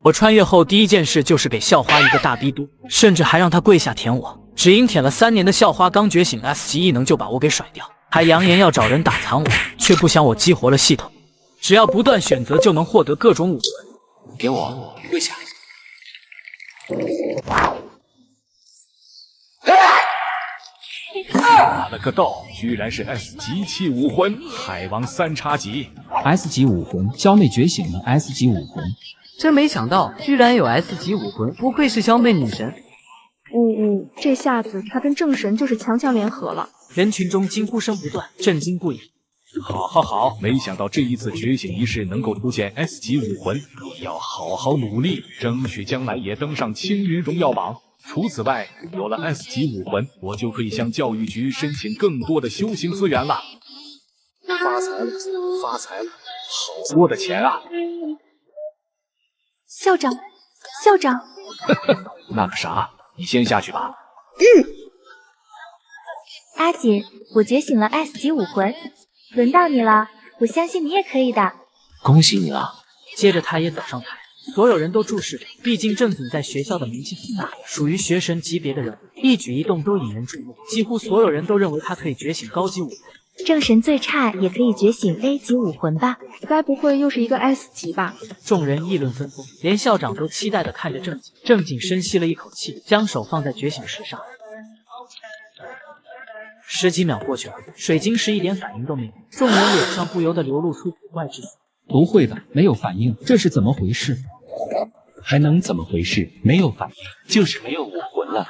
我穿越后第一件事就是给校花一个大逼嘟，甚至还让她跪下舔我。只因舔了3年的校花刚觉醒 S 级异能就把我给甩掉，还扬言要找人打残我，却不想我激活了系统，只要不断选择就能获得各种武魂。给我跪下。打了个道，居然是 S 级器武魂海王3叉戟。S 级武魂，肖妹觉醒了 S 级武魂。真没想到，居然有 S 级武魂，不愧是肖妹女神。这下子他跟正神就是强强联合了。人群中惊呼声不断，震惊不已。好，没想到这一次觉醒仪式能够出现 S 级武魂，要好好努力，争取将来也登上青云荣耀榜。除此外，有了 S 级武魂，我就可以向教育局申请更多的修行资源了。发财了，好多的钱啊！校长，那个啥，你先下去吧。阿姐，我觉醒了 S 级武魂，轮到你了，我相信你也可以的。恭喜你了。接着他也走上台，所有人都注视着，毕竟正经在学校的名气很大，属于学神级别的人物，一举一动都引人注目，几乎所有人都认为他可以觉醒高级武魂。正神最差也可以觉醒 A 级武魂吧？该不会又是一个 S 级吧？众人议论纷纷，连校长都期待地看着正经。正经深吸了一口气，将手放在觉醒石上。10几秒过去了，水晶石一点反应都没有，众人脸上不由得流露出古怪之色。不会吧，没有反应，这是怎么回事？还能怎么回事？没有反应，就是没有武魂了。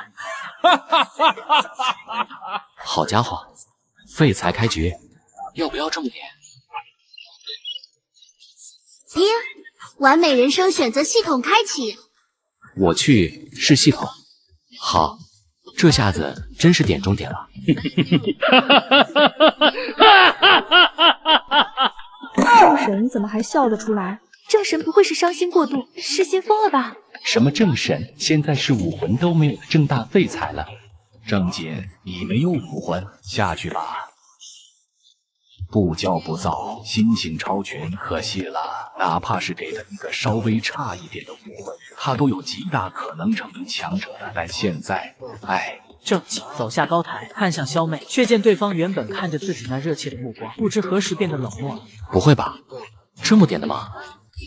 好家伙，废材开局，要不要这么点？完美人生选择系统开启。我去试系统。好，这下子真是点中点了。正神怎么还笑得出来？正神不会是伤心过度，失心疯了吧？什么正神？现在是武魂都没有的正大废材了。正经，你没有武魂，下去吧。不骄不躁，心性超群，可惜了。哪怕是给他一个稍微差一点的武魂，他都有极大可能成为强者的。但现在，正经走下高台，看向肖妹，却见对方原本看着自己那热切的目光，不知何时变得冷漠了。不会吧，这么点的吗？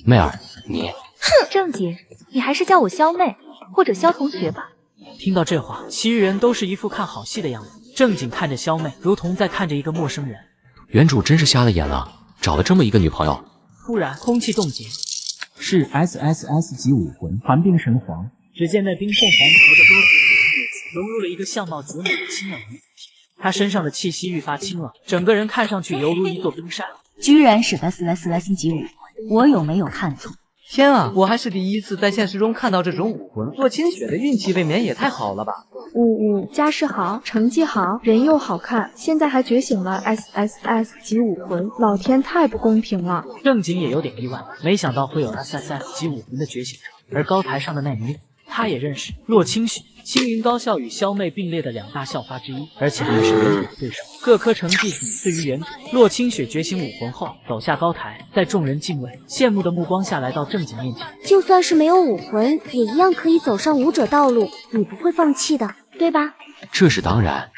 妹儿，你……哼，正经，你还是叫我肖妹或者肖同学吧。听到这话，其余人都是一副看好戏的样子。正经看着肖妹，如同在看着一个陌生人。原主真是瞎了眼了，找了这么一个女朋友。突然，空气冻结，是 SSS 级武魂寒冰神皇。只见那冰凤凰头的多子融入了一个相貌绝美的清冷女子体，她身上的气息愈发清冷，整个人看上去犹如一座冰山。居然是 SSS 级武魂，我有没有看错？天啊，我还是第一次在现实中看到这种武魂，洛清雪的运气未免也太好了吧！家世好，成绩好，人又好看，现在还觉醒了 SSS 级武魂，老天太不公平了。正经也有点意外，没想到会有 SSS 级武魂的觉醒者，而高台上的那女子，他也认识，洛清雪，青云高校与肖妹并列的2大校花之一，而且还是原主的对手。各科成绩仅次于原主。洛清雪觉醒武魂后，走下高台，在众人敬畏、羡慕的目光下来到正经面前。就算是没有武魂，也一样可以走上武者道路，你不会放弃的，对吧？这是当然。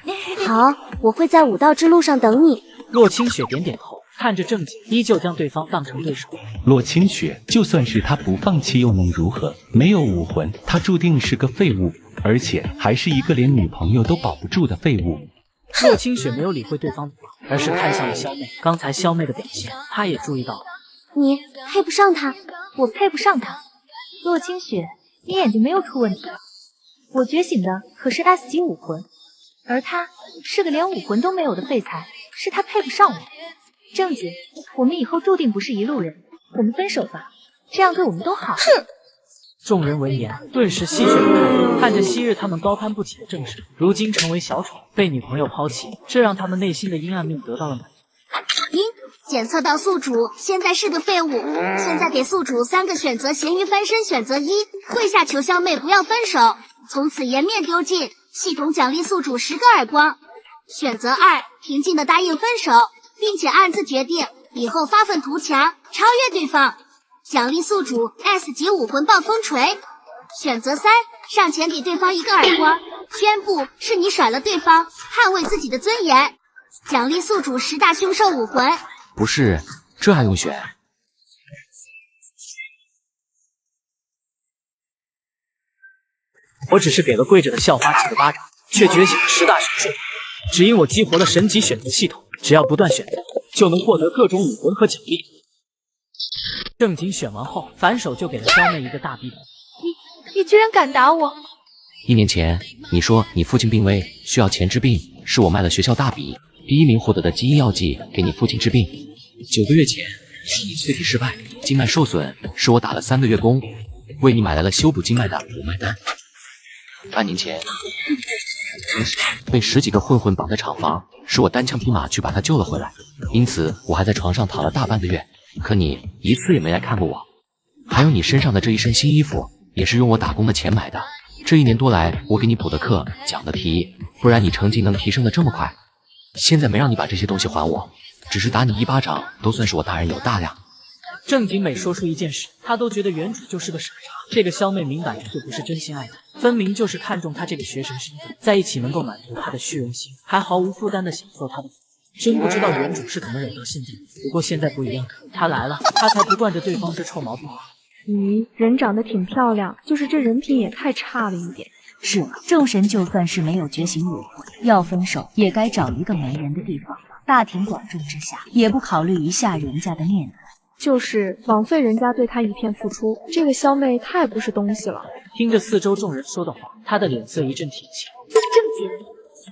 好，我会在武道之路上等你。洛清雪点点头，看着正经，依旧将对方当成对手。洛清雪，就算是他不放弃又能如何？没有武魂，他注定是个废物，而且还是一个连女朋友都保不住的废物。洛清雪没有理会对方的话，而是看向了肖妹。刚才肖妹的表现，她也注意到了。你配不上他，我配不上他。洛清雪，你眼睛没有出问题。我觉醒的可是 S 级武魂，而他是个连武魂都没有的废材，是他配不上我。正经，我们以后注定不是一路人，我们分手吧，这样对我们都好。哼！众人闻言，顿时戏谑不堪，看着昔日他们高攀不起的正神，如今成为小丑，被女朋友抛弃，这让他们内心的阴暗面得到了满足。检测到宿主现在是个废物，现在给宿主3个选择，咸鱼翻身选择1，跪下求肖妹不要分手，从此颜面丢尽，系统奖励宿主10个耳光。选择2，平静的答应分手，并且暗自决定以后发愤图强，超越对方。奖励宿主 S 级武魂暴风锤。选择3，上前给对方一个耳光，宣布是你甩了对方，捍卫自己的尊严。奖励宿主10大凶兽武魂。不是，这还用选？我只是给了跪着的校花几个巴掌，却觉醒了10大凶兽。只因我激活了神级选择系统，只要不断选择，就能获得各种武魂和奖励。正经选完后，反手就给了肖妹一个大逼斗。你居然敢打我！1年前，你说你父亲病危，需要钱治病，是我卖了学校大笔第1名获得的基因药剂给你父亲治病。9个月前，是你淬体失败，经脉受损，是我打了3个月工，为你买来了修补经脉的补脉丹。半年前，被10几个混混绑在厂房，是我单枪匹马去把他救了回来，因此我还在床上躺了大半个月，可你一次也没来看过我。还有你身上的这一身新衣服，也是用我打工的钱买的。这1年多来，我给你补的课，讲的题，不然你成绩能提升的这么快。现在没让你把这些东西还我，只是打你1巴掌，都算是我大人有大量。正经每说出一件事，他都觉得原主就是个傻叉。这个肖妹明摆着就不是真心爱他，分明就是看中他这个学神身份，在一起能够满足他的虚荣心，还毫无负担的享受他的服务。真不知道原主是怎么忍到现在。不过现在不一样，他来了，他才不惯着对方这臭毛病。咦，人长得挺漂亮，就是这人品也太差了一点。是啊，众神就算是没有觉醒武魂，要分手也该找一个没人的地方。大庭广众之下，也不考虑一下人家的面子。就是枉费人家对他一片付出，这个肖妹太不是东西了。听着四周众人说的话，他的脸色一阵铁青。正经，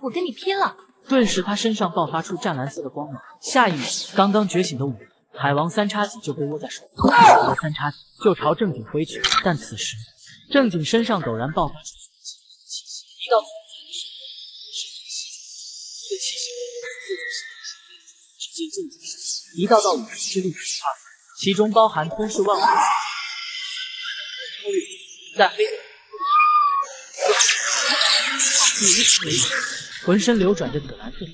我跟你拼了！顿时他身上爆发出湛蓝色的光芒，下一秒，刚刚觉醒的武魂海王3叉戟就被握在手里，手的3叉戟就朝正经挥去。但此时正经身上陡然爆发出气息，一道存在的是气息，只见正经身一道道武魂之力释放，其中包含吞噬万物，在黑浑身流转着紫蓝色，不死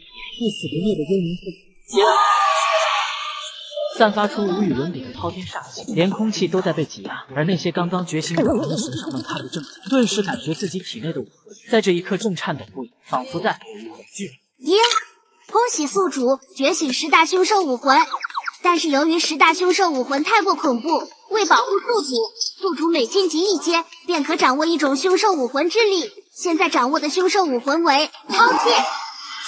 不灭的幽冥色，散发出无与伦比的滔天煞气，连空气都在被挤压。而那些刚刚觉醒武魂的神上们看着正经，顿时感觉自己体内的武魂在这一刻正颤抖不已，仿佛在恐惧。耶！恭喜宿主觉醒10大凶兽武魂，但是由于10大凶兽武魂太过恐怖，为保护宿主每晋级1阶便可掌握一种凶兽武魂之力。现在掌握的凶兽武魂为饕餮，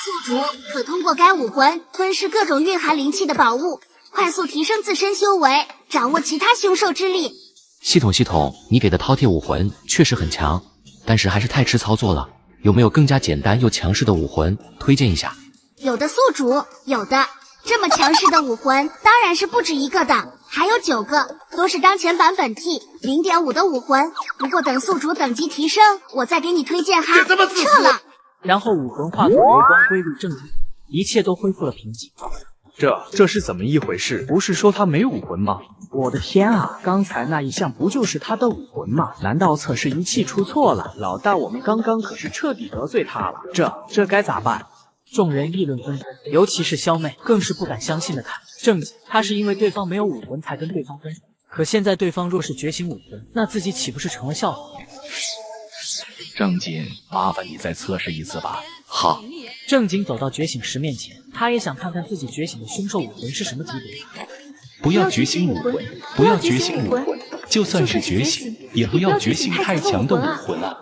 宿主可通过该武魂吞噬各种蕴含灵气的宝物，快速提升自身修为，掌握其他凶兽之力。系统，你给的饕餮武魂确实很强，但是还是太吃操作了。有没有更加简单又强势的武魂推荐一下？有的宿主，有的。这么强势的武魂当然是不止1个的，还有9个，都是当前版本 T0.5 的武魂。不过等宿主等级提升，我再给你推荐哈。撤了。然后武魂化作流光归入正轨，一切都恢复了平静。这是怎么一回事？不是说他没武魂吗？我的天啊！刚才那一项不就是他的武魂吗？难道测试仪器出错了？老大，我们刚刚可是彻底得罪他了，这该咋办？众人议论纷纷，尤其是肖妹更是不敢相信的看正经，他是因为对方没有武魂才跟对方分手，可现在对方若是觉醒武魂，那自己岂不是成了笑话？正经，麻烦你再测试一次吧。好。正经走到觉醒石面前，他也想看看自己觉醒的凶兽武魂是什么级别。不要觉醒武魂，不要觉醒武魂，就算是觉醒，也不要觉醒太强的武魂啊！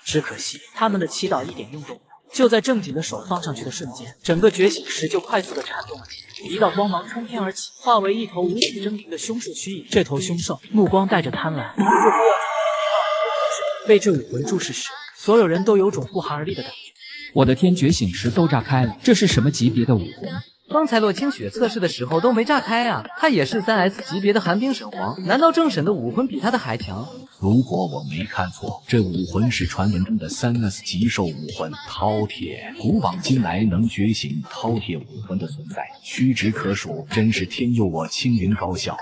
只可惜他们的祈祷一点用都没有。就在正经的手放上去的瞬间，整个觉醒石就快速的颤动了起来，一道光芒冲天而起，化为一头无比狰狞的凶兽虚影。这头凶兽目光带着贪婪，似乎被这武魂注视时，所有人都有种不寒而栗的感觉。我的天，觉醒石都炸开了，这是什么级别的武魂？刚才洛清雪测试的时候都没炸开啊，他也是3S 级别的寒冰神皇，难道正神的武魂比他的还强？如果我没看错，这武魂是传闻中的3S 极兽武魂饕餮。古往今来，能觉醒饕餮武魂的存在屈指可数，真是天佑我青云高校。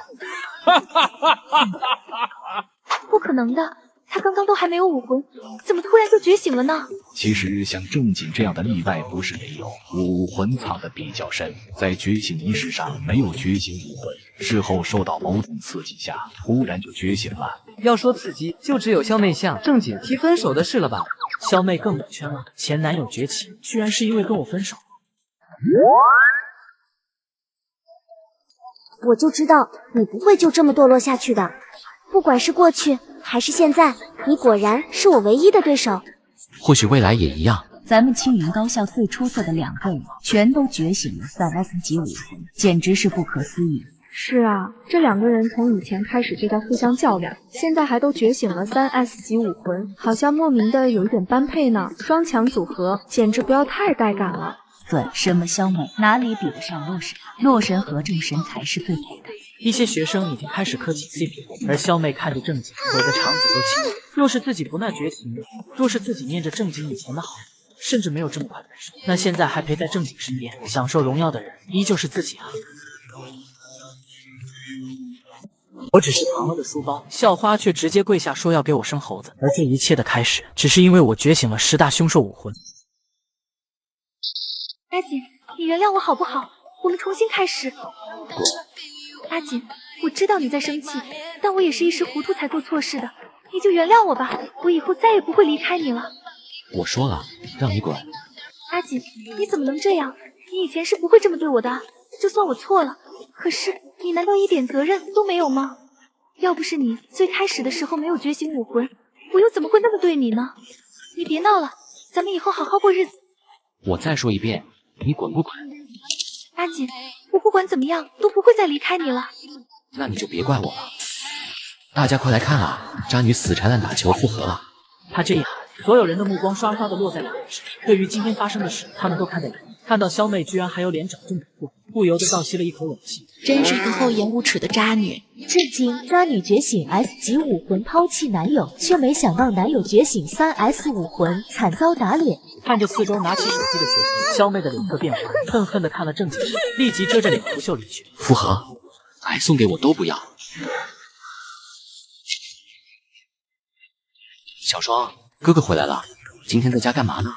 不可能的，他刚刚都还没有武魂，怎么突然就觉醒了呢？其实像正经这样的例外不是没有，武魂藏得比较深，在觉醒仪式上没有觉醒武魂，事后受到某种刺激下，突然就觉醒了。要说刺激，就只有肖妹向正经提分手的事了吧？肖妹更蒙圈了，前男友崛起，居然是因为跟我分手。我就知道你不会就这么堕落下去的，不管是过去还是现在，你果然是我唯一的对手。或许未来也一样。咱们青云高校最出色的2个人，全都觉醒了3S 级武魂，简直是不可思议。是啊，这2个人从以前开始就在互相较量，现在还都觉醒了3S 级武魂，好像莫名的有一点般配呢。双强组合，简直不要太带感了。对，什么肖妹哪里比得上洛神？洛神和正神才是最配的。一些学生已经开始磕起 CP， 而肖妹看着正经，围的肠子都青了。若是自己不那绝情，若是自己念着正经以前的好，甚至没有这么快分手，那现在还陪在正经身边，享受荣耀的人依旧是自己啊。我只是藏了个书包，校花却直接跪下说要给我生猴子，而这一切的开始，只是因为我觉醒了10大凶兽武魂。阿锦，你原谅我好不好？我们重新开始。阿锦，我知道你在生气，但我也是一时糊涂才做错事的，你就原谅我吧，我以后再也不会离开你了。我说了，让你滚。阿锦，你怎么能这样？你以前是不会这么对我的，就算我错了，可是你难道一点责任都没有吗？要不是你最开始的时候没有觉醒武魂，我又怎么会那么对你呢？你别闹了，咱们以后好好过日子。我再说一遍，你滚不滚？阿锦，我不管怎么样都不会再离开你了。那你就别怪我了。大家快来看啊，渣女死缠烂打求复合了。他这一喊，所有人的目光刷刷的落在2人身上。对于今天发生的事，他们都看在眼里。看到肖妹居然还有脸找正主妇，不由得倒吸了一口冷气。真是一个厚颜无耻的渣女！震惊！渣女觉醒 S 级武魂抛弃男友，却没想到男友觉醒3S 武魂，惨遭打脸。看着四周拿起手机的学生，肖妹的脸色变红，恨恨地看了正经事，立即遮着脸拂袖离去。复合，爱送给我都不要。小双，哥哥回来了，今天在家干嘛呢？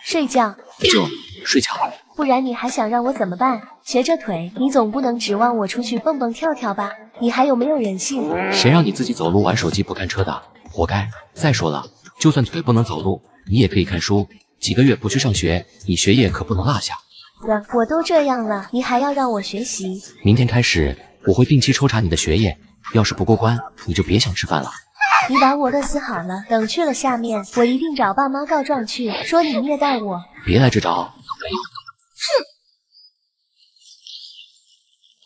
睡觉。就睡觉。不然你还想让我怎么办？瘸着腿，你总不能指望我出去蹦蹦跳跳吧？你还有没有人性？谁让你自己走路玩手机不看车的，活该！再说了，就算腿不能走路，你也可以看书。几个月不去上学，你学业可不能落下。我都这样了，你还要让我学习？明天开始，我会定期抽查你的学业，要是不过关，你就别想吃饭了。你把我乐死好了，等去了下面，我一定找爸妈告状去，说你虐待我。别来这招！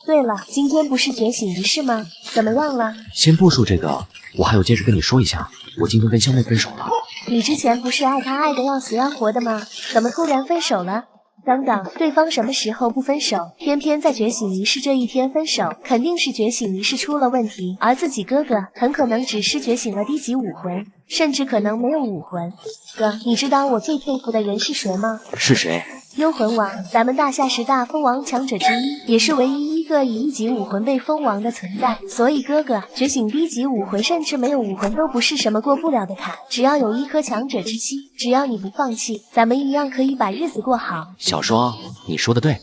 对了，今天不是觉醒仪式吗？怎么样了？先不说这个，我还有件事跟你说一下，我今天跟香妹分手了。你之前不是爱她爱得要死要活的吗？怎么突然分手了？等等，对方什么时候不分手？偏偏在觉醒仪式这一天分手，肯定是觉醒仪式出了问题，而自己哥哥很可能只是觉醒了低级武魂，甚至可能没有武魂。哥，你知道我最佩服的人是谁吗？是谁？幽魂王，咱们大夏10大封王强者之一，也是唯一一个以1级武魂被封王的存在。所以哥哥觉醒低级武魂，甚至没有武魂都不是什么过不了的坎。只要有一颗强者之心，只要你不放弃，咱们一样可以把日子过好。小双，你说的对。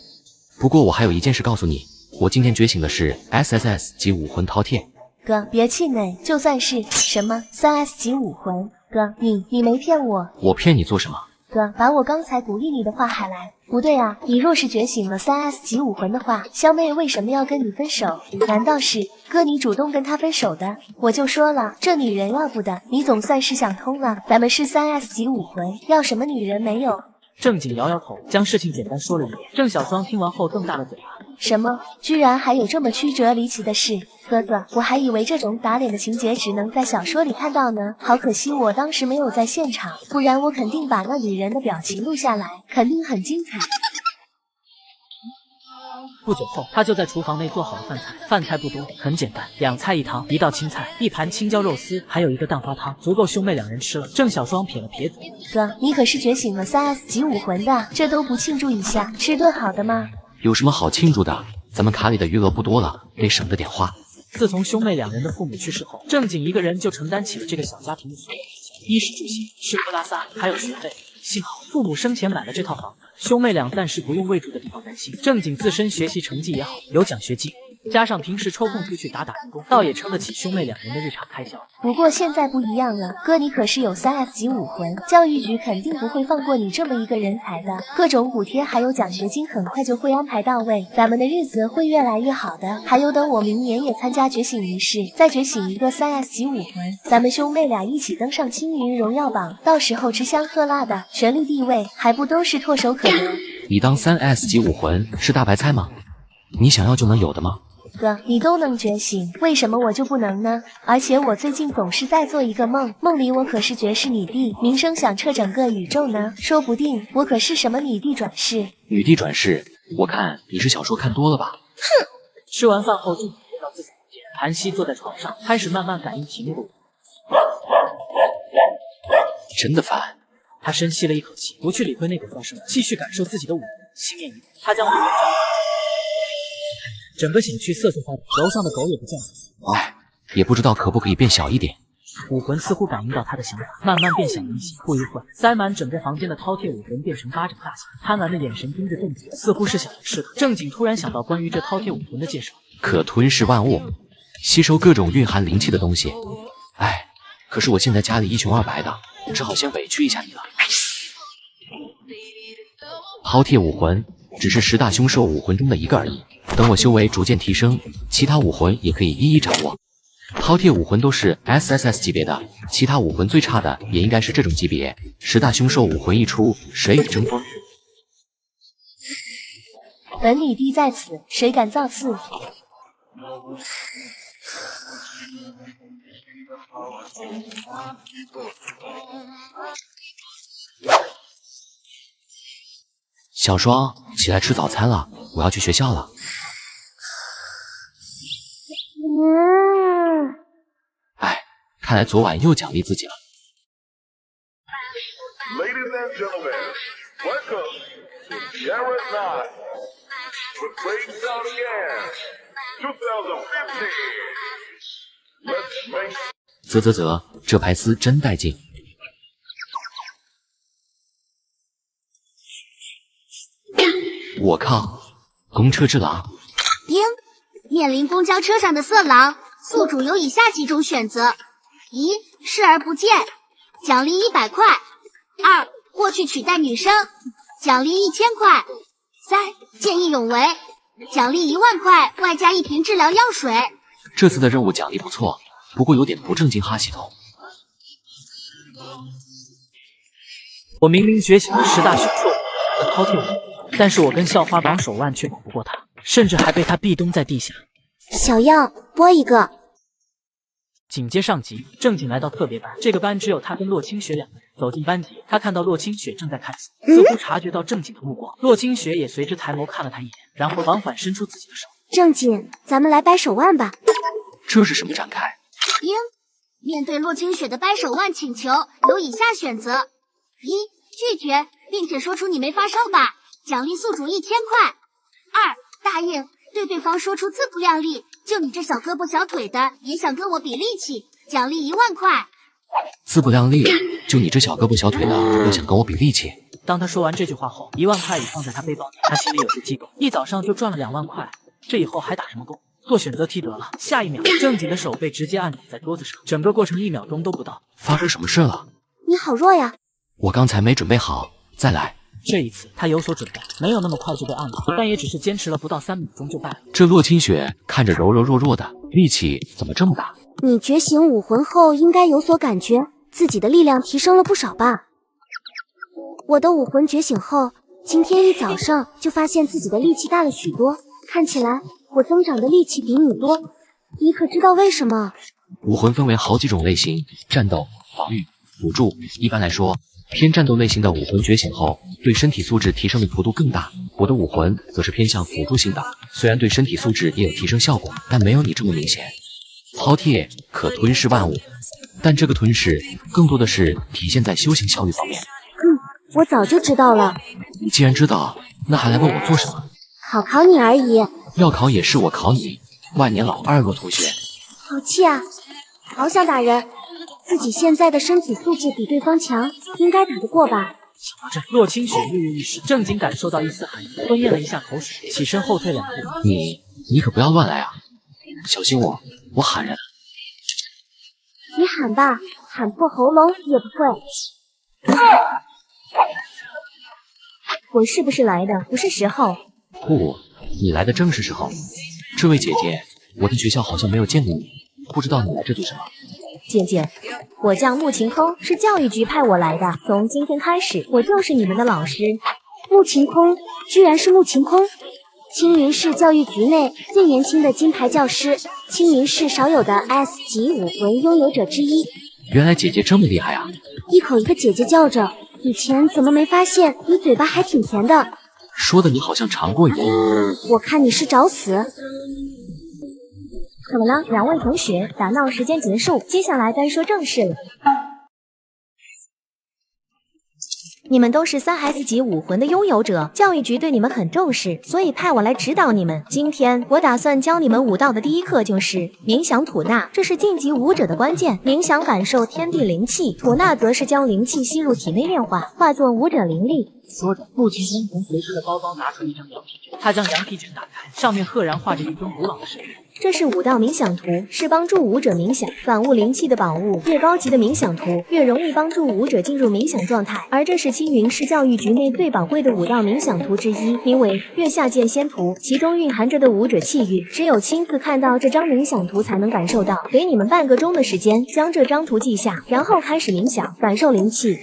不过我还有一件事告诉你，我今天觉醒的是 SSS 级武魂饕餮。哥，别气馁，就算是什么3S 级武魂，哥，你没骗我。我骗你做什么？哥，把我刚才鼓励你的话喊来。不对啊，你若是觉醒了3S 级武魂的话，肖妹为什么要跟你分手？难道是哥你主动跟她分手的？我就说了，这女人要不得，你总算是想通了。咱们是3S 级武魂，要什么女人没有？正经摇摇头，将事情简单说了一遍。郑小双听完后瞪大了嘴巴。什么？居然还有这么曲折离奇的事？哥哥，我还以为这种打脸的情节只能在小说里看到呢，好可惜我当时没有在现场，不然我肯定把那女人的表情录下来，肯定很精彩。不久后，他就在厨房内做好了饭菜。饭菜不多，很简单，2菜1汤，1道青菜，1盘青椒肉丝，还有一个蛋花汤，足够兄妹2人吃了。郑小双撇了撇嘴，哥，你可是觉醒了3S 级武魂的，这都不庆祝一下，吃顿好的吗？有什么好庆祝的？咱们卡里的余额不多了，得省着点花。自从兄妹两人的父母去世后，正经一个人就承担起了这个小家庭的所有开销，衣食住行、吃喝拉撒，还有学费。幸好父母生前买了这套房子，兄妹俩暂时不用为住的地方担心。正经自身学习成绩也好，有奖学金，加上平时抽空出去打零工，倒也撑得起兄妹两人的日常开销。不过现在不一样了，哥你可是有3S 级武魂，教育局肯定不会放过你这么一个人才的，各种补贴还有奖学金很快就会安排到位，咱们的日子会越来越好的。还有等我明年也参加觉醒仪式，再觉醒一个3S 级武魂，咱们兄妹俩一起登上青云荣耀榜，到时候吃香喝辣的，权力地位还不都是唾手可得。你当3S 级武魂是大白菜吗？你想要就能有的吗？哥，你都能觉醒，为什么我就不能呢？而且我最近总是在做一个梦，梦里我可是绝世女帝，名声响彻整个宇宙呢，说不定我可是什么女帝转世。女帝转世？我看你是小说看多了吧？哼！吃完饭后，正经回到自己房间，韩熙坐在床上，开始慢慢感应体内的武魂。真的烦。他深吸了一口气，不去理会那股风声，继续感受自己的武魂。心念一动，他将武魂召唤。整个小区瑟瑟发抖，楼上的狗也不见了。哎，也不知道可不可以变小一点。武魂似乎感应到他的想法，慢慢变小一些。不一会儿，塞满整个房间的饕餮武魂变成巴掌大小，贪婪的眼神盯着正经，似乎是想要吃它。正经突然想到关于这饕餮武魂的介绍，可吞噬万物，吸收各种蕴含灵气的东西。哎，可是我现在家里一穷二白的，只好先委屈一下你了。饕餮武魂只是10大凶兽武魂中的一个而已，等我修为逐渐提升，其他武魂也可以一一掌握。饕餮武魂都是 SSS 级别的，其他武魂最差的也应该是这种级别。10大凶兽武魂一出，谁与争锋？本女帝在此，谁敢造次？小双，起来吃早餐了，我要去学校了。哎，看来昨晚又奖励自己了。Ladies and gentlemen, welcome to Jared Night with Breakdown Again 2015. Let's make 啧，这排丝真带劲。我靠，公车之狼！丁，面临公交车上的色狼，宿主有以下几种选择：一、视而不见，奖励100块；二、过去取代女生，奖励1000块；三、见义勇为，奖励1万块，外加1瓶治疗药水。这次的任务奖励不错，不过有点不正经哈系统。我明明觉醒了10大凶兽的饕餮武魂，但是我跟校花绑手腕却绑不过他，甚至还被他壁咚在地下。小样，播一个。紧接上集，正经来到特别班，这个班只有他跟洛清雪两个人。走进班级，他看到洛清雪正在看书，似乎察觉到正经的目光，洛清雪也随之抬眸看了他一眼，然后缓缓伸出自己的手。正经，咱们来掰手腕吧。这是什么展开？丁，面对洛清雪的掰手腕请求，有以下选择：一、拒绝，并且说出你没发烧吧，奖励宿主1000块；二、答应，对对方说出自不量力，就你这小胳膊小腿的，也想跟我比力气，奖励1万块。自不量力，就你这小胳膊小腿的，又想跟我比力气？当他说完这句话后，1万块已放在他背包里，他心里有些激动，一早上就赚了2万块，这以后还打什么工？做选择题得了。下一秒，正经的手被直接按倒在桌子上，整个过程1秒钟都不到。发生什么事了？你好弱呀！我刚才没准备好，再来。这一次他有所准备，没有那么快就被按倒，但也只是坚持了不到3秒钟就败了。这洛清雪看着柔柔弱弱的，力气怎么这么大？你觉醒武魂后应该有所感觉，自己的力量提升了不少吧？我的武魂觉醒后，今天一早上就发现自己的力气大了许多，看起来我增长的力气比你多，你可知道为什么？武魂分为好几种类型，战斗、防御、辅助。一般来说，偏战斗类型的武魂觉醒后，对身体素质提升的幅度更大。我的武魂则是偏向辅助性的，虽然对身体素质也有提升效果，但没有你这么明显。饕餮可吞噬万物，但这个吞噬更多的是体现在修行效率方面。我早就知道了。你既然知道，那还来问我做什么？考考你而已。要考也是我考你，万年老2个同学。气啊！好想打人，自己现在的身体素质比对方强，应该打得过吧？想到这，洛清雪跃跃欲试，正经感受到一丝寒意，吞咽了一下口水，起身后退2步。你可不要乱来啊！小心我喊人。你喊吧，喊破喉咙也不会。我是不是来的不是时候？不，你来的正是时候。这位姐姐，我的学校好像没有见过你，不知道你来这做什么。姐姐，我叫穆晴空，是教育局派我来的。从今天开始，我就是你们的老师。穆晴空，居然是穆晴空，青云市教育局内最年轻的金牌教师，青云市少有的 S 级武魂拥有者之一。原来姐姐这么厉害啊！一口一个姐姐叫着，以前怎么没发现？你嘴巴还挺甜的。说的你好像尝过一样。我看你是找死。怎么了，两位同学？打闹时间结束，接下来该说正事了。你们都是3S 级武魂的拥有者，教育局对你们很重视，所以派我来指导你们。今天我打算教你们武道的第一课就是冥想吐纳，这是晋级武者的关键。冥想感受天地灵气，吐纳则是将灵气吸入体内炼化，化作武者灵力。说着，穆晴空从随身的包包拿出一张羊皮卷，他将羊皮卷打开，上面赫然画着一尊古老的神人。这是武道冥想图，是帮助武者冥想、感悟灵气的宝物。越高级的冥想图，越容易帮助武者进入冥想状态。而这是青云市教育局内最宝贵的武道冥想图之一，名为《月下剑仙图》，其中蕴含着的武者气韵，只有亲自看到这张冥想图才能感受到。给你们半个钟的时间，将这张图记下，然后开始冥想，感受灵气。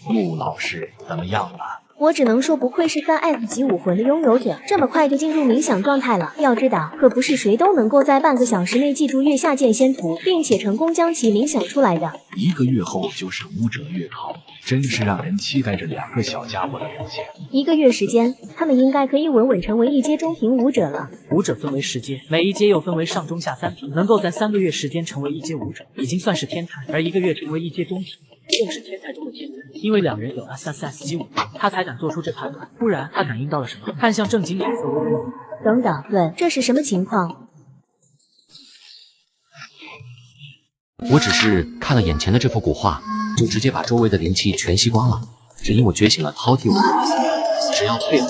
穆老师怎么样了？我只能说不愧是3S 级武魂的拥有者，这么快就进入冥想状态了。要知道，可不是谁都能够在半个小时内记住月下剑仙图，并且成功将其冥想出来的。1个月后就是武者月考，真是让人期待着2个小家伙的表现。1个月时间，他们应该可以稳稳成为一阶中品武者了。武者分为10阶，每一阶又分为上中下3品，能够在3个月时间成为1阶武者，已经算是天才。而1个月成为1阶中品，更是天才中的天才。因为2人有S级武魂，他才敢做出这判断，不然他感应到了什么？看向正经脸色微微。等等，问这是什么情况？我只是看了眼前的这幅古画，就直接把周围的灵气全吸光了。只因我觉醒了饕餮武魂，只要配合。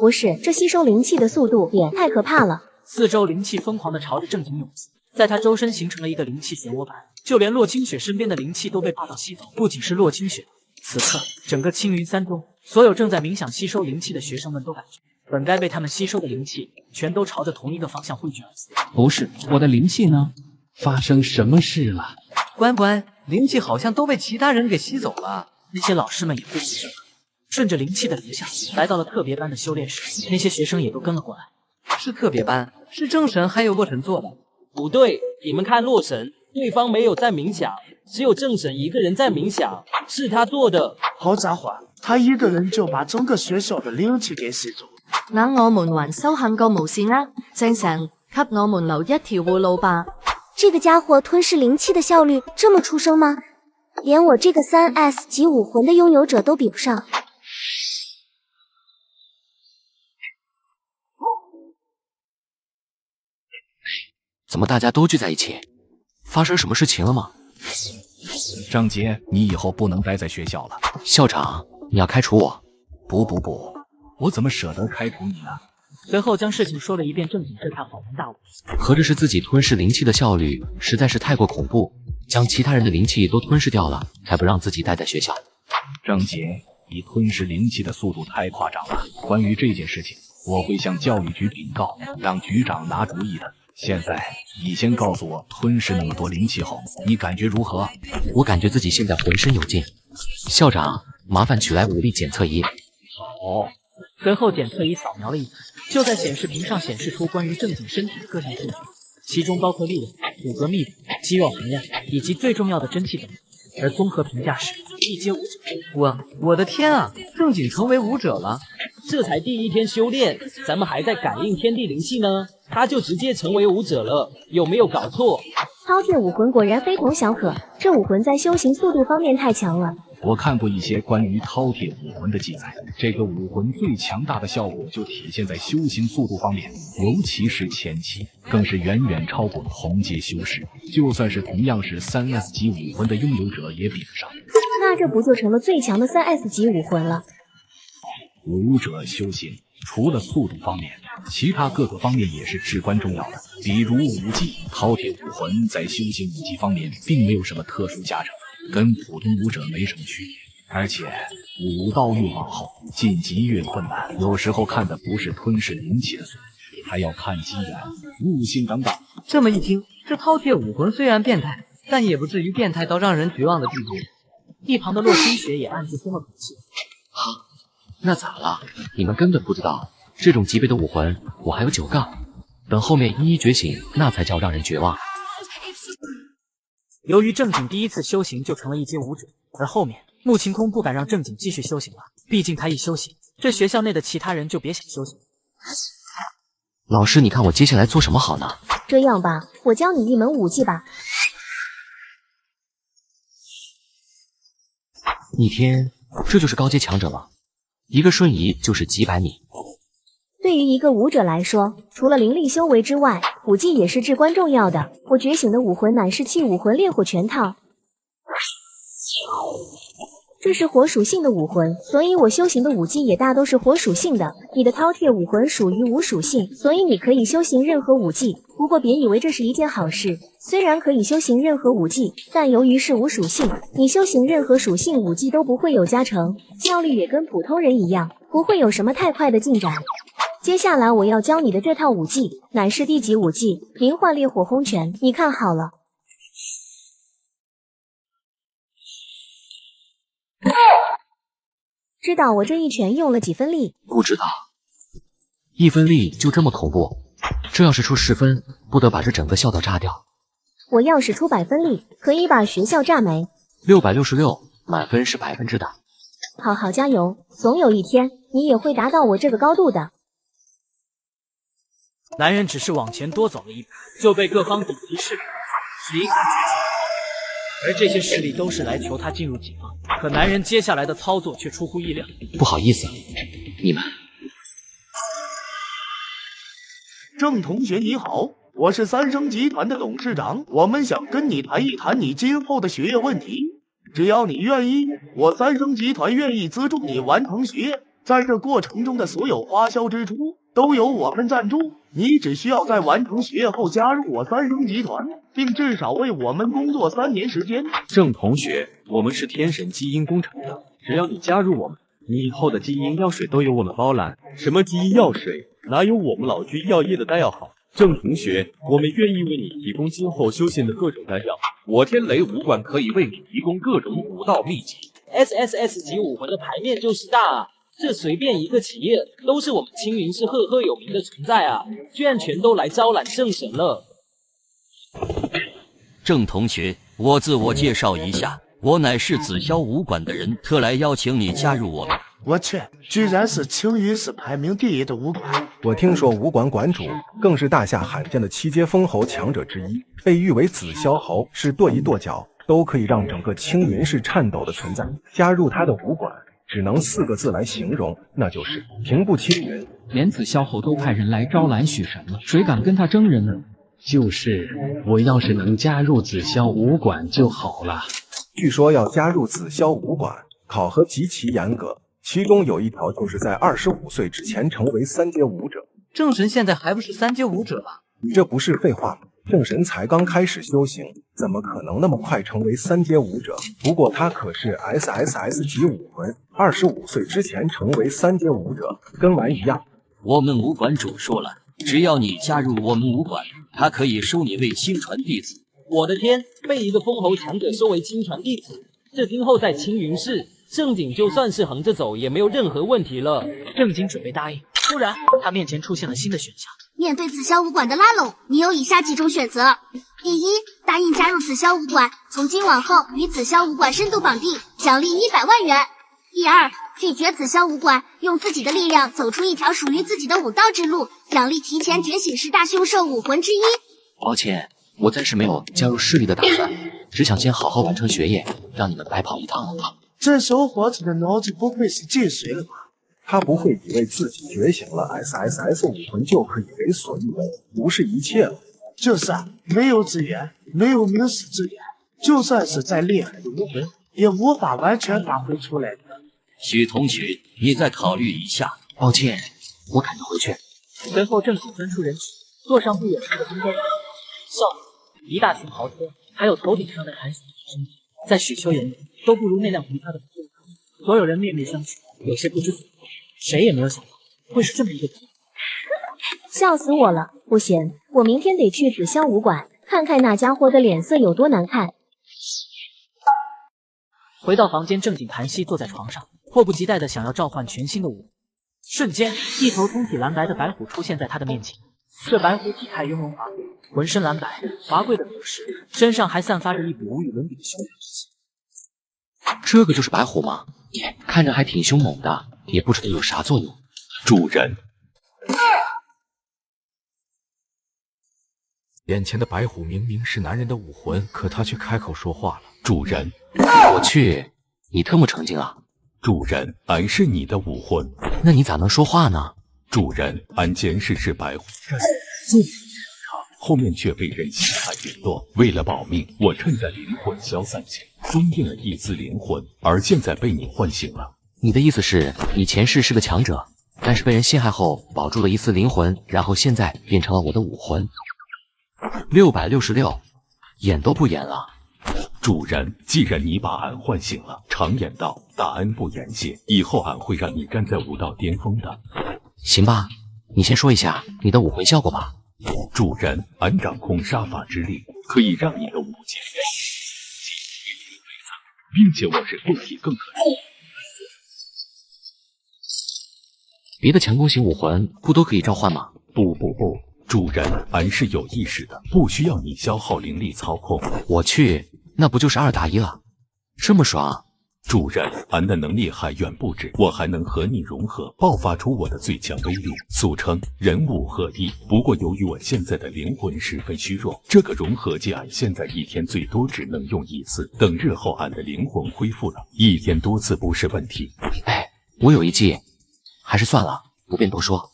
不是，这吸收灵气的速度也太可怕了。四周灵气疯狂地朝着正经涌击，在他周身形成了一个灵气漩涡板，就连洛清雪身边的灵气都被霸道吸走。不仅是洛清雪，此刻整个青云3中，所有正在冥想吸收灵气的学生们都感觉，本该被他们吸收的灵气，全都朝着同一个方向汇聚而死。不是，我的灵气呢？发生什么事了？关关，灵气好像都被其他人给吸走了。那些老师们也不吱声，顺着灵气的流向，来到了特别班的修炼室，那些学生也都跟了过来。是特别班，是正神还有洛神做的。不对，你们看洛神，对方没有在冥想，只有正神一个人在冥想，是他做的。好家伙，他一个人就把整个学校的灵气给吸走。那我們還修行個無線啦，正神，給我們留一條活路吧。这个家伙吞噬灵气的效率这么出声吗？连我这个3S级武魂的拥有者都比不上。怎么大家都聚在一起？发生什么事情了吗？张杰，你以后不能待在学校了。校长，你要开除我？不，我怎么舍得开除你呢？随后将事情说了一遍，正经这才恍然大悟。合着是自己吞噬灵气的效率实在是太过恐怖，将其他人的灵气都吞噬掉了，才不让自己待在学校。张杰，你吞噬灵气的速度太夸张了。关于这件事情，我会向教育局禀告，让局长拿主意的。现在你先告诉我，吞噬那么多灵气后，你感觉如何？我感觉自己现在浑身有劲。校长，麻烦取来武力检测仪。好。随后检测仪扫描了一番，就在显示屏上显示出关于正经身体的各项数据，其中包括力量、骨骼密度、肌肉含量以及最重要的真气等。而综合评价是1阶武者。我的天啊，正经成为武者了！这才第1天修炼，咱们还在感应天地灵气呢，他就直接成为武者了，有没有搞错？饕餮武魂果然非同小可，这武魂在修行速度方面太强了。我看过一些关于饕餮武魂的记载，这个武魂最强大的效果就体现在修行速度方面，尤其是前期，更是远远超过同阶修士。就算是同样是3S 级武魂的拥有者也比不上。那这不就成了最强的3S 级武魂了？武者修行除了速度方面，其他各个方面也是至关重要的。比如武技，饕餮武魂在修行武技方面并没有什么特殊加成，跟普通武者没什么区别。而且武道越往后，晋级越困难，有时候看的不是吞噬灵气的速度，还要看机缘，悟性等等。这么一听，这饕餮武魂虽然变态，但也不至于变态到让人绝望的地步。一旁的洛清雪也暗自松了口气。那咋了？你们根本不知道，这种级别的武魂我还有9个，等后面一一觉醒，那才叫让人绝望。由于正经第一次修行就成了一阶武者，而后面穆晴空不敢让正经继续修行了，毕竟他一修行，这学校内的其他人就别想修行。老师，你看我接下来做什么好呢？这样吧，我教你一门武技吧。逆天，这就是高阶强者了，一个瞬移就是几百米。对于一个武者来说，除了灵力修为之外，武技也是至关重要的。我觉醒的武魂乃是气武魂烈火全套，这是火属性的武魂，所以我修行的武技也大都是火属性的。你的饕餮武魂属于无属性，所以你可以修行任何武技。不过别以为这是一件好事，虽然可以修行任何武技，但由于是无属性，你修行任何属性武技都不会有加成，效率也跟普通人一样，不会有什么太快的进展。接下来我要教你的这套武技，乃是地级武技灵幻烈火轰拳，你看好了。知道我这一拳用了几分力？不知道，1分力就这么恐怖？这要是出10分，不得把这整个校道炸掉。我要是出100分力，可以把学校炸没。666，满分是100%的。好好加油，总有一天你也会达到我这个高度的。男人只是往前多走了一步，就被各方顶级势力是一看决心，而这些势力都是来求他进入己方。可男人接下来的操作却出乎意料。不好意思，你们。郑同学你好，我是3生集团的董事长，我们想跟你谈一谈你今后的学业问题。只要你愿意，我3生集团愿意资助你完成学业，在这过程中的所有花销支出都由我们赞助。你只需要在完成学业后加入我3生集团，并至少为我们工作3年时间。郑同学，我们是天神基因工程的，只要你加入我们，你以后的基因药水都由我们包揽。什么基因药水，哪有我们老居药业的丹药好？郑同学，我们愿意为你提供今后修行的各种丹药。我天雷武馆可以为你提供各种武道秘籍。SSS 级武魂的牌面就是大啊！这随便一个企业都是我们青云市赫赫有名的存在啊，居然全都来招揽圣神了。郑同学，我自我介绍一下，我乃是紫霄武馆的人，特来邀请你加入我们。我去，居然是青云市排名第1的武馆。我听说武馆馆主更是大夏罕见的7阶封侯强者之一，被誉为紫霄侯，是跺一跺脚都可以让整个青云市颤抖的存在。加入他的武馆只能4个字来形容，那就是平步青云。连紫霄侯都派人来招揽许神了，谁敢跟他争人呢？就是，我要是能加入紫霄武馆就好了。据说要加入紫霄武馆，考核极其严格，其中有一条就是在25岁之前成为3阶武者。正神现在还不是3阶武者吧？这不是废话吗？正神才刚开始修行，怎么可能那么快成为3阶武者？不过他可是 SSS 级武魂，25岁之前成为3阶武者，跟玩一样。我们武馆主说了，只要你加入我们武馆，他可以收你为亲传弟子。我的天，被一个封侯强者收为亲传弟子，这今后在青云市，正经就算是横着走也没有任何问题了。正经准备答应，突然他面前出现了新的选项。面对紫霄武馆的拉拢，你有以下几种选择：第一，答应加入紫霄武馆，从今往后与紫霄武馆深度绑定，奖励100万元；第二，拒绝紫霄武馆，用自己的力量走出一条属于自己的武道之路，奖励提前觉醒10大凶兽武魂之一。抱歉，我暂时没有加入势力的打算，只想先好好完成学业，让你们白跑一趟。这小伙子的脑子不会是进水了吧？他不会以为自己觉醒了 SSS 武魂就可以为所欲为，无视一切了。就是啊，没有资源，没有明史资源，就算是再厉害的武魂，也无法完全发挥出来的。许同学，你再考虑一下。抱歉，我赶着回去。随后正好钻出人群，坐上不远处的公交车，校服、一大群豪车，还有头顶上的韩信身体，在许秋眼里都不如那辆回家的不对车。所有人面面相觑，有些不知所措，谁也没有想到会是这么一个局面。笑死我了！不行，我明天得去紫霄武馆看看那家伙的脸色有多难看。回到房间，正经盘膝坐在床上，迫不及待的想要召唤全新的武。瞬间，一头通体蓝白的白虎出现在他的面前。这白虎体态雍容华贵，浑身蓝白，华贵的服饰，身上还散发着一股无与伦比的凶悍之气。这个就是白虎吗？看着还挺凶猛的，也不知道有啥作用。主人，眼前的白虎明明是男人的武魂，可他却开口说话了。主人，我去，你特么成精啊！主人，俺是你的武魂，那你咋能说话呢？主人，俺前世是白虎，后面却被人陷害陨落。为了保命，我趁在灵魂消散前封印了一丝灵魂，而现在被你唤醒了。你的意思是，你前世是个强者，但是被人陷害后保住了一丝灵魂，然后现在变成了我的武魂。666，演都不演了。主人，既然你把俺唤醒了，常言道，大恩不言谢，以后俺会让你站在武道巅峰的。行吧，你先说一下你的武魂效果吧。主人，俺掌控杀伐之力，可以让你的武剑并且我是后体更可惜。别的强攻型武魂不都可以召唤吗？不，主人，俺是有意识的，不需要你消耗灵力操控。我去，那不就是2打1了？这么爽？主人，俺的能力还远不止，我还能和你融合，爆发出我的最强威力，俗称人武合一。不过由于我现在的灵魂十分虚弱，这个融合技俺现在一天最多只能用1次，等日后俺的灵魂恢复了，一天多次不是问题。哎，我有一计，还是算了，不便多说。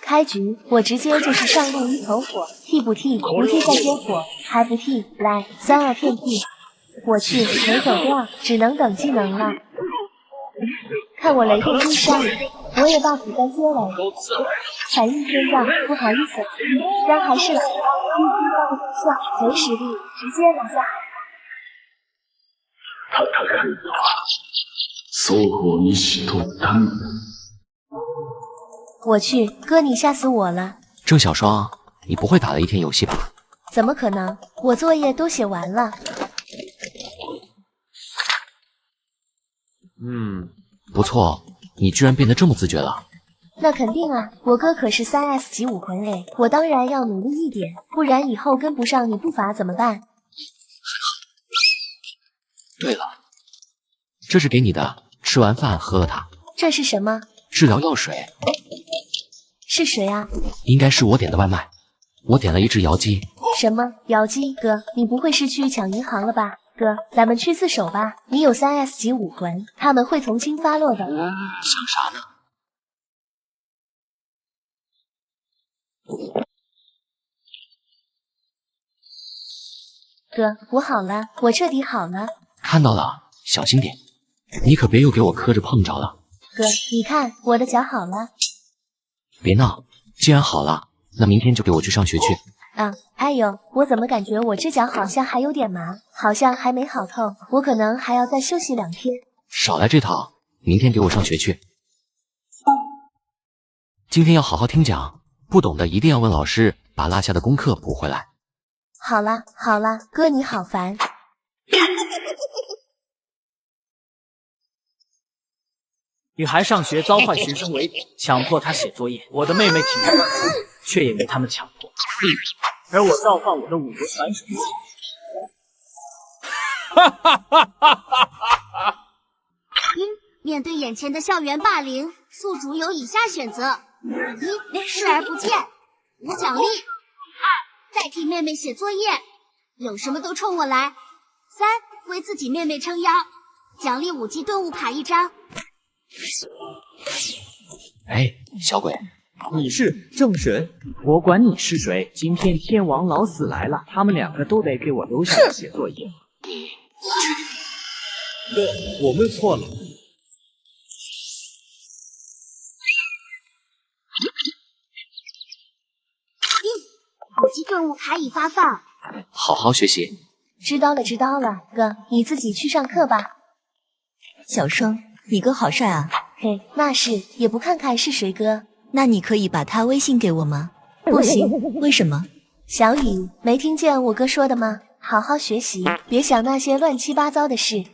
开局，我直接就是上路一头火，替不替？不替再接火，还不替？来，3、2片替！我去，没走掉，只能等技能了。看我雷电追杀，我也buff再接雷，反应天降，不好意思，但还是来了，一击爆的特效，没实力，直接拿下。我去，哥你吓死我了！郑小双，你不会打了一天游戏吧？怎么可能？我作业都写完了。不错，你居然变得这么自觉了。那肯定啊，我哥可是3S 级武魂哎，我当然要努力一点，不然以后跟不上你步伐怎么办？对了，这是给你的，吃完饭喝了它。这是什么？治疗药水。是谁啊？应该是我点的外卖，我点了一只瑶姬。什么瑶姬？哥，你不会是去抢银行了吧？哥，咱们去自首吧，你有3S 级武魂，他们会从轻发落的。想啥呢？哥，我好了，我彻底好了。看到了，小心点，你可别又给我磕着碰着了。哥，你看我的脚好了。别闹，既然好了，那明天就给我去上学去。哎呦，我怎么感觉我这脚好像还有点麻，好像还没好透，我可能还要再休息2天。少来这套，明天给我上学去。今天要好好听讲，不懂的一定要问老师，把落下的功课补回来。好啦好啦，哥你好烦。女孩上学遭坏学生围堵，强迫她写作业。我的妹妹挺着却也被他们强迫。而我召唤我的武魂反手。面对眼前的校园霸凌，宿主有以下选择：1. 视而不见无奖励。2、代替妹妹写作业，有什么都冲我来。3、为自己妹妹撑腰，奖励5级顿悟卡1张。哎，小鬼，你是正神？我管你是谁，今天天王老死来了，他们2个都得给我留下来写作业。对，我们错了。5级顿悟卡已发放。好好学习。知道了，知道了，哥，你自己去上课吧。小双，你哥好帅啊！嘿，那是，也不看看是谁哥。那你可以把他微信给我吗？不行，为什么？小雨，没听见我哥说的吗？好好学习，别想那些乱七八糟的事。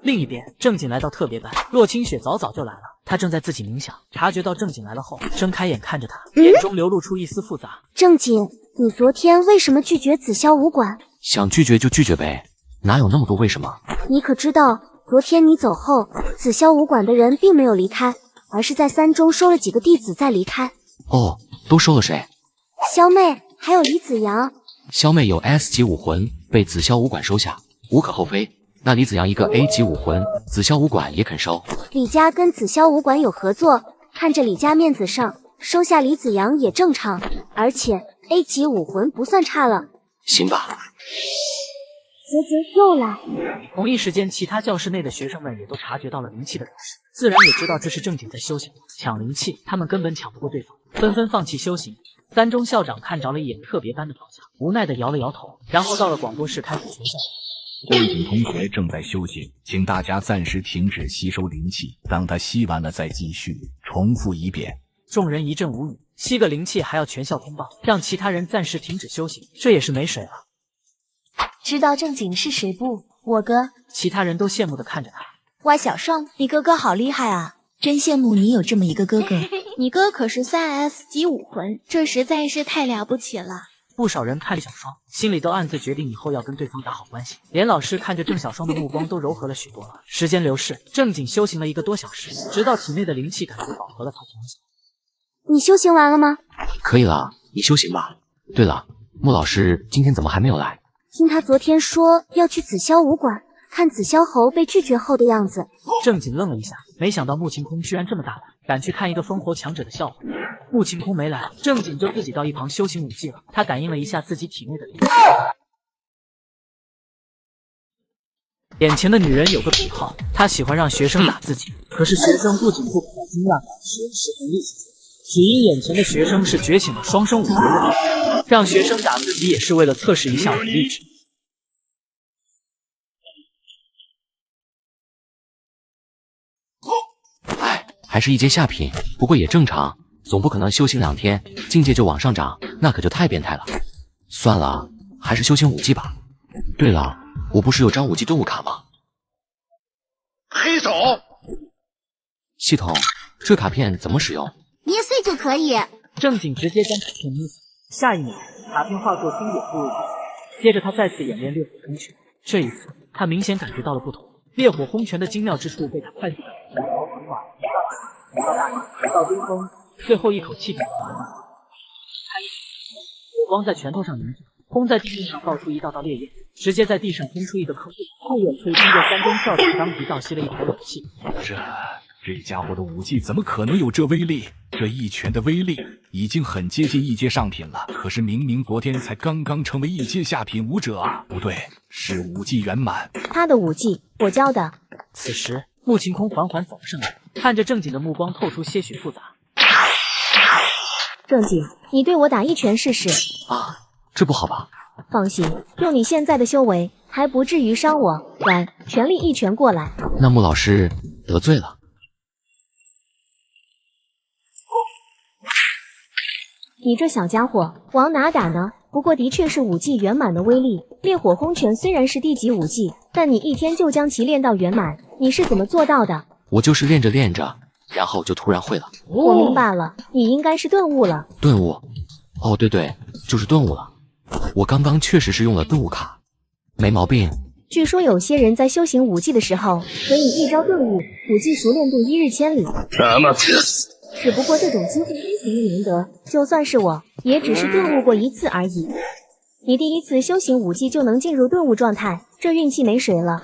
另一边，正经来到特别班，洛清雪早就来了。她正在自己冥想，察觉到正经来了后，睁开眼看着他，眼中流露出一丝复杂。正经，你昨天为什么拒绝紫霄武馆？想拒绝就拒绝呗，哪有那么多为什么？你可知道，昨天你走后，紫霄武馆的人并没有离开，而是在3中收了几个弟子再离开。哦，都收了谁？萧妹，还有李子阳。萧妹有 S 级武魂，被紫霄武馆收下，无可厚非。那李子阳一个 A 级武魂，紫霄武馆也肯收。李家跟紫霄武馆有合作，看着李家面子上，收下李子阳也正常。而且 A 级武魂不算差了。行吧。啧啧，又来。同一时间，其他教室内的学生们也都察觉到了灵气的流失，自然也知道这是正经在修行。抢灵气，他们根本抢不过对方，纷纷放弃修行。3中校长看着了一眼特别班的方向，无奈的摇了摇头，然后到了广播室开始决战。正经同学正在修行，请大家暂时停止吸收灵气，当他吸完了再继续。重复一遍。众人一阵无语，吸个灵气还要全校通报，让其他人暂时停止修行，这也是没水了。知道正经是谁不？我哥。其他人都羡慕的看着他。哇，小双，你哥哥好厉害啊！真羡慕你有这么一个哥哥。你哥可是3S 级武魂，这实在是太了不起了。不少人看着小双，心里都暗自决定以后要跟对方打好关系。连老师看着郑小双的目光都柔和了许多了。时间流逝，正经修行了1个多小时，直到体内的灵气感觉饱和了才停下。你修行完了吗？可以了，你修行吧。对了，穆老师今天怎么还没有来？听他昨天说要去紫霄武馆看紫霄侯被拒绝后的样子。正经愣了一下，没想到穆晴空居然这么大胆，敢去看一个封侯强者的笑话。穆晴空没来，正经就自己到一旁修行武技了。他感应了一下自己体内的灵气。眼前的女人有个癖好，她喜欢让学生打自己。可是学生不仅不可惊讶，使用十分力气，只因眼前的学生是觉醒了双生武魂的，让学生打自己也是为了测试一下武力值。还是一阶下品，不过也正常，总不可能修行2天境界就往上涨，那可就太变态了。算了，还是修行武技吧。对了，我不是有张武技顿悟卡吗？黑手系统，这卡片怎么使用？捏碎就可以。正经直接将卡片捏碎，下一秒，卡片化作星点步入。接着他再次演练烈火轰拳，这一次他明显感觉到了不同。烈火轰拳的精妙之处被他快速感觉到，到巅峰，最后一口气顶完了。火光在拳头上凝聚，轰在地面上爆出一道道烈焰，直接在地上轰出一个坑。不远处经过3中校长当即倒吸了一口冷气。这家伙的武技怎么可能有这威力？这一拳的威力已经很接近1阶上品了，可是明明昨天才刚刚成为1阶下品武者啊！不对，是武技圆满。他的武技我教的。此时，穆晴空缓缓走上来，看着正经的目光透出些许复杂。正经，你对我打一拳试试。啊，这不好吧？放心，用你现在的修为，还不至于伤我。来，全力一拳过来。那穆老师得罪了。你这小家伙往哪打呢？不过的确是武技圆满的威力。烈火轰拳虽然是低级武技，但你1天就将其练到圆满，你是怎么做到的？我就是练着练着，然后就突然会了。我明白了，你应该是顿悟了。顿悟？哦，对，就是顿悟了。我刚刚确实是用了顿悟卡，没毛病。据说有些人在修行武技的时候，可以一招顿悟，武技熟练度1日千里。什么？只不过这种机会行的难得，就算是我，也只是顿悟过一次而已。你第一次修行武技就能进入顿悟状态，这运气没谁了。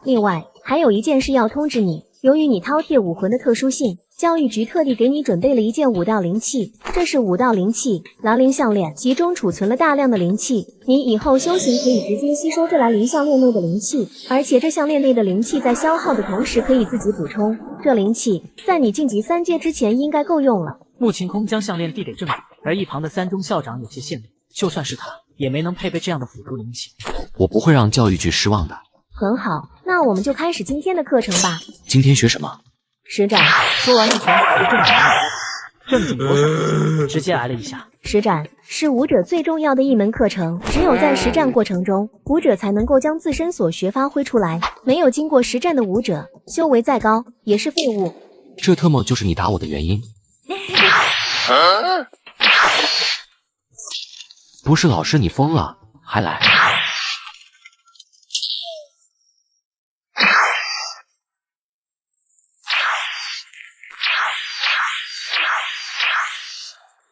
另外，还有一件事要通知你，由于你饕餮武魂的特殊性，教育局特地给你准备了一件武道灵器，这是武道灵器蓝灵项链，其中储存了大量的灵气，你以后修行可以直接吸收这蓝灵项链内的灵气，而且这项链内的灵气在消耗的同时可以自己补充，这灵气在你晋级3阶之前应该够用了。穆晴空将项链递给正景，而一旁的三中校长有些羡慕，就算是他也没能配备这样的辅助灵气。我不会让教育局失望的。很好，那我们就开始今天的课程吧。今天学什么？实战。说完一拳打在正景脖子，直接挨了一下。实战是武者最重要的一门课程，只有在实战过程中，武者才能够将自身所学发挥出来。没有经过实战的武者，修为再高也是废物。这特么就是你打我的原因？不是老师，你疯了还来？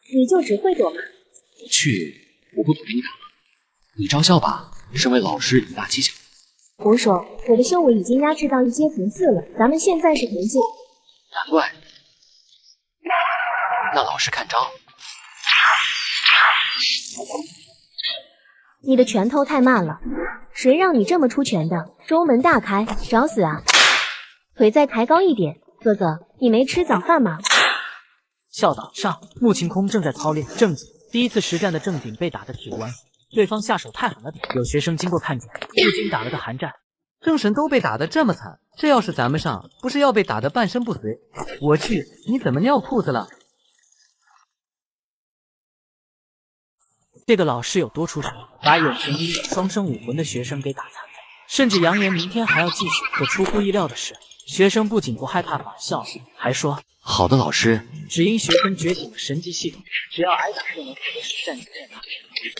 你就只会躲吗？去，我不躲给你打了。你招笑吧，身为老师以大欺小。胡说，我的修为已经压制到1阶层4了，咱们现在是同阶。难怪。那老师看招。你的拳头太慢了，谁让你这么出拳的？中门大开，找死啊！腿再抬高一点，哥哥，你没吃早饭吗？校导上，穆晴空正在操练正景，第一次实战的正景被打得体无完肤，对方下手太狠了点，有学生经过看见，不禁打了个寒战。正神都被打得这么惨，这要是咱们上，不是要被打得半身不遂？我去，你怎么尿裤子了？这个老师有多出手，把眼前拥有双生武魂的学生给打残废，甚至扬言明天还要继续。可出乎意料的是，学生不仅不害怕，反而笑了，还说：“好的，老师。”只因学生觉醒了神级系统，只要挨打就能获得实战经验卡。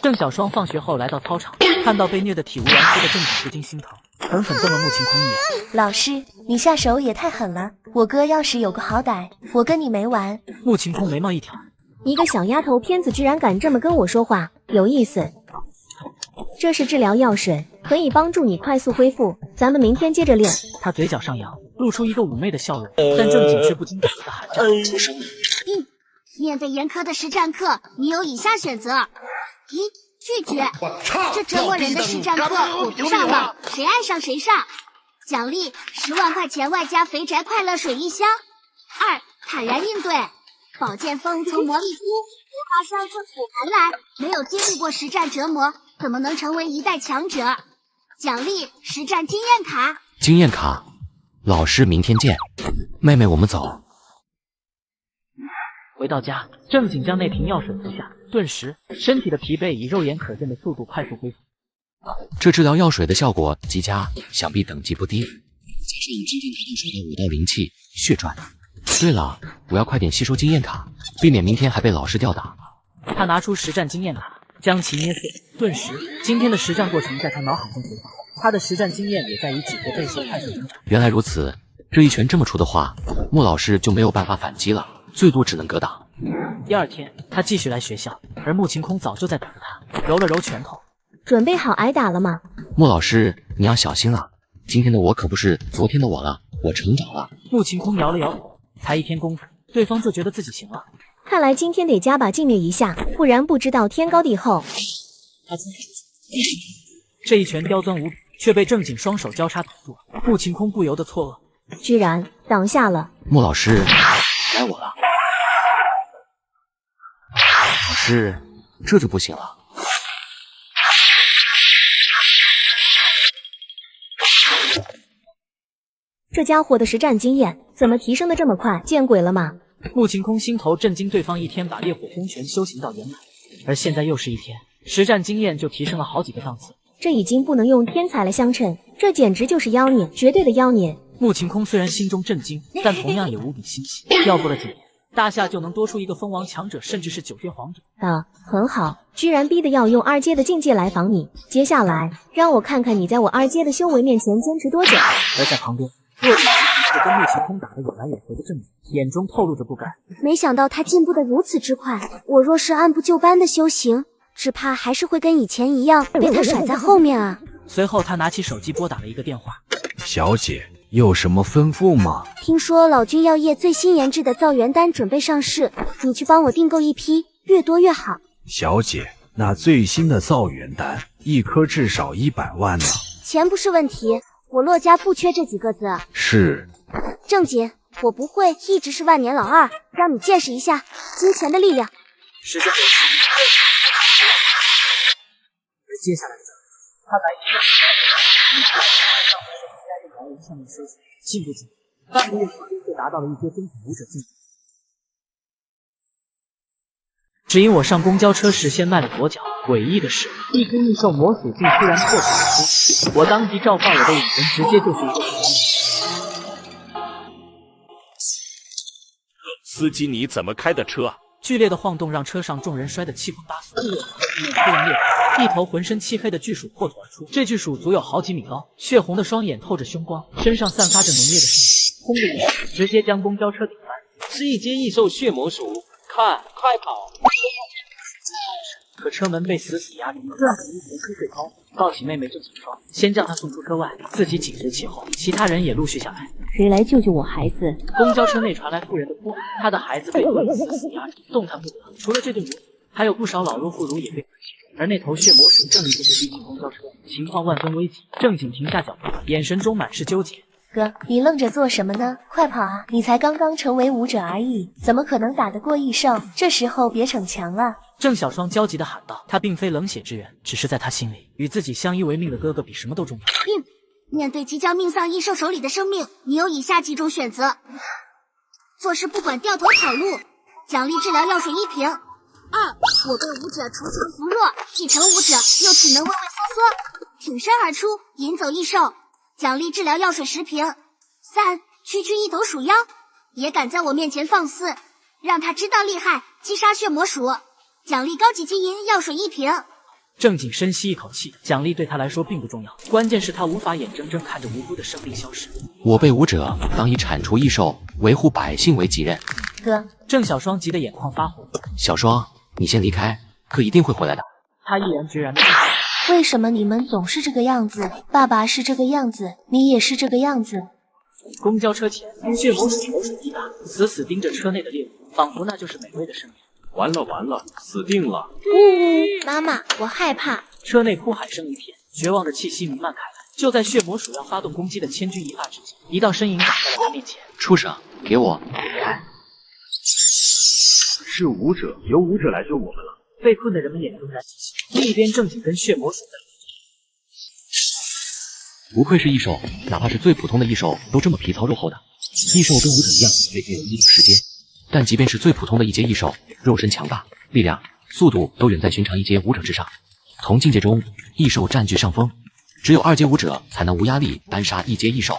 郑小双放学后来到操场，看到被虐得体无完肤的正景，不禁心疼，狠狠瞪了穆晴空一眼。老师，你下手也太狠了！我哥要是有个好歹，我跟你没完。穆晴空眉毛一挑，一个小丫头片子居然敢这么跟我说话，有意思。这是治疗药水，可以帮助你快速恢复。咱们明天接着练。他嘴角上扬，露出一个妩媚的笑容，但正景却不禁打了个寒战。面对严苛的实战课，你有以下选择：一、拒绝，这折磨人的实战课我不上了，谁爱上谁上。奖励10万块钱外加肥宅快乐水1箱。2、坦然应对，宝剑锋从魔力书马上自古而来，没有经历过实战折磨，怎么能成为一代强者？奖励实战经验卡。经验卡，老师明天见。妹妹，我们走。回到家，正景将那瓶药水服下，顿时身体的疲惫以肉眼可见的速度快速恢复。这治疗药水的效果极佳，想必等级不低。加上今天拿到手的武道灵气血赚。对了，我要快点吸收经验卡，避免明天还被老师吊打。他拿出实战经验卡，将其捏碎，顿时今天的实战过程在他脑海中回放，他的实战经验也在以几何倍数快速增长。原来如此，这一拳这么出的话，穆老师就没有办法反击了，最多只能格挡。第二天，他继续来学校，而穆晴空早就在等着他，揉了揉拳头。准备好挨打了吗？穆老师，你要小心了，今天的我可不是昨天的我了，我成长了。穆晴空摇了摇头，才1天功夫，对方就觉得自己行了。看来今天得加把劲灭一下，不然不知道天高地厚。这一拳刁钻无比，却被正景双手交叉挡住了。穆晴空不由得错愕，居然挡下了。穆老师，该我了。老师，这就不行了。这家伙的实战经验怎么提升的这么快？见鬼了吗？穆晴空心头震惊，对方1天把烈火轰拳修行到圆满，而现在又是1天，实战经验就提升了好几个档次。这已经不能用天才来相称，这简直就是妖孽，绝对的妖孽。穆晴空虽然心中震惊，但同样也无比欣喜。要过了几年，大夏就能多出一个封王强者，甚至是9阶皇者。很好，居然逼得要用2阶的境界来防你。接下来，让我看看你在我2阶的修为面前坚持多久。而在旁边，若着跟陆晴空打得有来有回的正景，眼中透露着不甘。没想到他进步得如此之快，我若是按部就班的修行，只怕还是会跟以前一样被他甩在后面啊。随后他拿起手机拨打了一个电话。小姐，有什么吩咐吗？听说老君药业最新研制的造元丹准备上市，你去帮我订购一批，越多越好。小姐，那最新的造元丹一颗至少100万呢。钱不是问题，我骆家不缺这几个字。是。正经，我不会一直是万年老二，让你见识一下金钱的力量。时间接下来的他白天上面休息，禁不住半个月就达到了一阶中品武者境界。只因我上公交车时先迈了左脚，诡异的是，一只异兽魔属性突然破土而出，我当即召唤我的武魂，直接就是一个火司机，你怎么开的车？剧烈的晃动让车上众人摔得气昏八素，突然裂开，一头浑身漆黑的巨鼠破土而出。这巨鼠足有好几米高，血红的双眼透着凶光，身上散发着浓烈的圣气，轰的一声，直接将公交车顶翻。是一阶异兽血魔鼠，看，快跑！可车门被死死压住，郑子一头出最高，抱起妹妹郑小双，先将她送出车外，自己紧随其后，其他人也陆续下来。谁来救救我孩子？公交车内传来妇人的呼喊，她的孩子被恶死死压住，动弹不得。除了这对母子，还有不少老弱妇孺也被困其中。而那头血魔鼠正一步步逼近公交车，情况万分危急。郑景停下脚步，眼神中满是纠结。哥，你愣着做什么呢？快跑啊！你才刚刚成为武者而已，怎么可能打得过异兽？这时候别逞强了。郑小双焦急地喊道：“他并非冷血之人，只是在他心里，与自己相依为命的哥哥比什么都重要。”面对即将命丧异兽手里的生命，你有以下几种选择：做事不管掉头跑路，奖励治疗药水1瓶；2，我被武者除情扶弱，替成武者又体能畏畏缩缩，挺身而出，引走异兽，奖励治疗药水10瓶；3，区区一头鼠妖，也敢在我面前放肆，让他知道厉害，击杀血魔鼠，奖励高级金银药水1瓶。郑景深吸一口气，奖励对他来说并不重要，关键是他无法眼睁睁看着无辜的生命消失。我辈武者当以铲除异兽、维护百姓为己任。哥，郑小双急得眼眶发红。小双，你先离开，哥一定会回来的。他毅然决然的。为什么你们总是这个样子？爸爸是这个样子，你也是这个样子。公交车前，血魔鼠口水滴答，死死盯着车内的猎物，仿佛那就是美味的生命。完了完了，死定了！妈妈，我害怕。车内哭喊声一片，绝望的气息弥漫开来。就在血魔鼠要发动攻击的千钧一发之际，一道身影挡在了他面前。畜生，给我！是武者，由武者来救我们了。被困的人们眼中燃起希望。另一边，正经跟血魔鼠在。不愧是异兽，哪怕是最普通的异兽都这么皮糙肉厚的。异兽跟武者一样，费尽了一点时间。但即便是最普通的一阶异兽，肉身强大，力量、速度都远在寻常一阶武者之上。同境界中，异兽占据上风，只有2阶武者才能无压力单杀1阶异兽。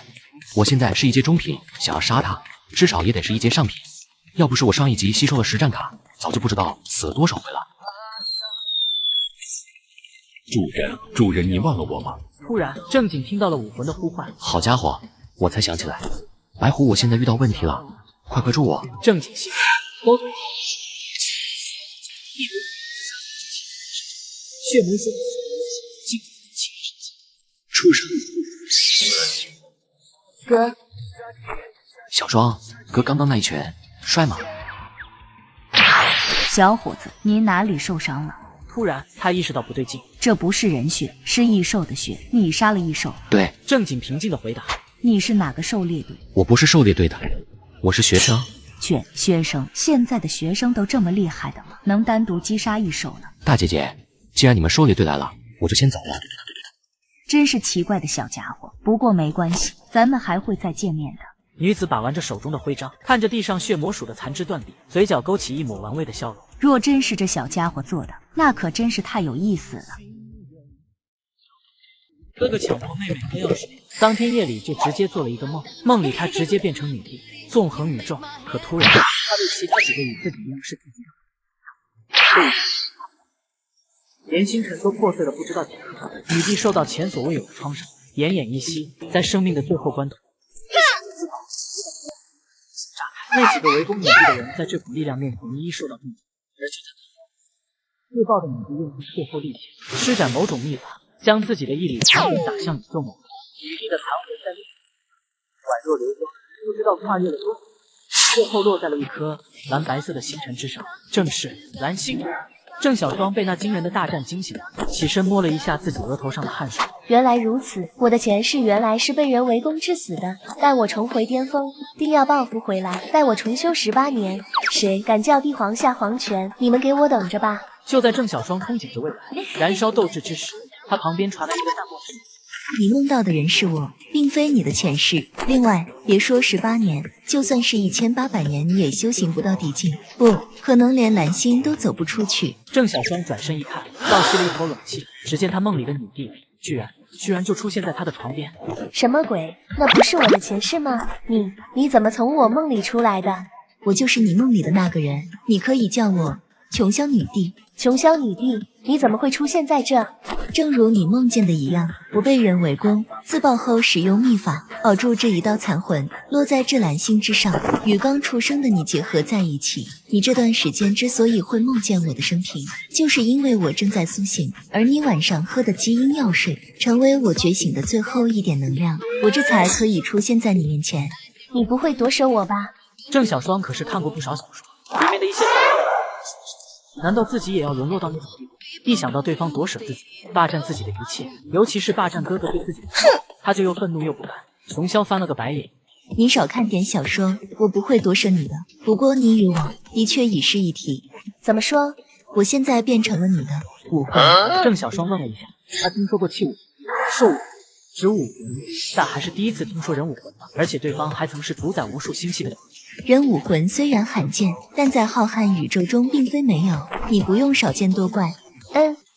我现在是1阶中品，想要杀他，至少也得是1阶上品。要不是我上一集吸收了实战卡，早就不知道死了多少回了。主人，你忘了我吗？突然，正经听到了武魂的呼唤。好家伙，我才想起来，白虎，我现在遇到问题了。快助我！正经心，血魔鼠，畜生！哥，小双，哥刚刚那一拳帅吗？小伙子，你哪里受伤了？突然，他意识到不对劲，这不是人血，是异兽的血。你杀了异兽？对。正经平静的回答。你是哪个狩猎队？我不是狩猎队的，我是学生。学生？现在的学生都这么厉害的吗？能单独击杀异兽呢？大姐姐，既然你们狩猎队来了，我就先走了。真是奇怪的小家伙，不过没关系，咱们还会再见面的。女子把玩着手中的徽章，看着地上血魔鼠的残肢断臂，嘴角勾起一抹玩味的笑容。若真是这小家伙做的，那可真是太有意思了。哥哥强迫妹妹喝药水，当天夜里就直接做了一个梦，梦里他直接变成女帝，纵横宇宙。可突然，他对其他几个与自己一样是自己的，连星辰都破碎了不知道几颗。女帝受到前所未有的创伤，奄奄一息，在生命的最后关头，那几个围攻女帝的人在这股力量面前一一受到重击，而就在自爆的女帝用尽最后力气，施展某种秘法，将自己的一缕残魂打向宇宙某处。女帝的残魂在力宛若流光，不知道跨越了多久，最后落在了一颗蓝白色的星辰之上，正是蓝星。郑小双被那惊人的大战惊醒了，起身摸了一下自己额头上的汗水。原来如此，我的前世原来是被人围攻致死的。待我重回巅峰，定要报复回来。待我重修18年，谁敢叫帝皇下皇权？你们给我等着吧！就在郑小双憧憬着未来，燃烧斗志之时，他旁边传来一个淡漠声音。你梦到的人是我，并非你的前世。另外，别说18年，就算是1800年，你也修行不到地境，不可能连蓝星都走不出去。郑小双转身一看，倒吸了一口冷气。只见他梦里的女帝，居然就出现在他的床边。什么鬼？那不是我的前世吗？你怎么从我梦里出来的？我就是你梦里的那个人，你可以叫我琼霄女帝。琼霄女帝，你怎么会出现在这？正如你梦见的一样，我被人围攻，自爆后使用秘法保住这一道残魂，落在这蓝星之上，与刚出生的你结合在一起。你这段时间之所以会梦见我的生平，就是因为我正在苏醒，而你晚上喝的基因药水，成为我觉醒的最后一点能量，我这才可以出现在你面前。你不会夺舍我吧？郑小双可是看过不少小说，里面的一些难道自己也要沦落到那种地步？一想到对方夺舍自己，霸占自己的一切，尤其是霸占哥哥对自己的爱，他就又愤怒又不甘。琼霄翻了个白眼：你少看点小说，我不会夺舍你的。不过你与我的确已是一体。怎么说？我现在变成了你的武魂。郑小双愣了一下，他听说过器武魂、兽武魂、植武魂，但还是第一次听说人武魂，而且对方还曾是主宰无数星系的人。人武魂虽然罕见，但在浩瀚宇宙中并非没有，你不用少见多怪。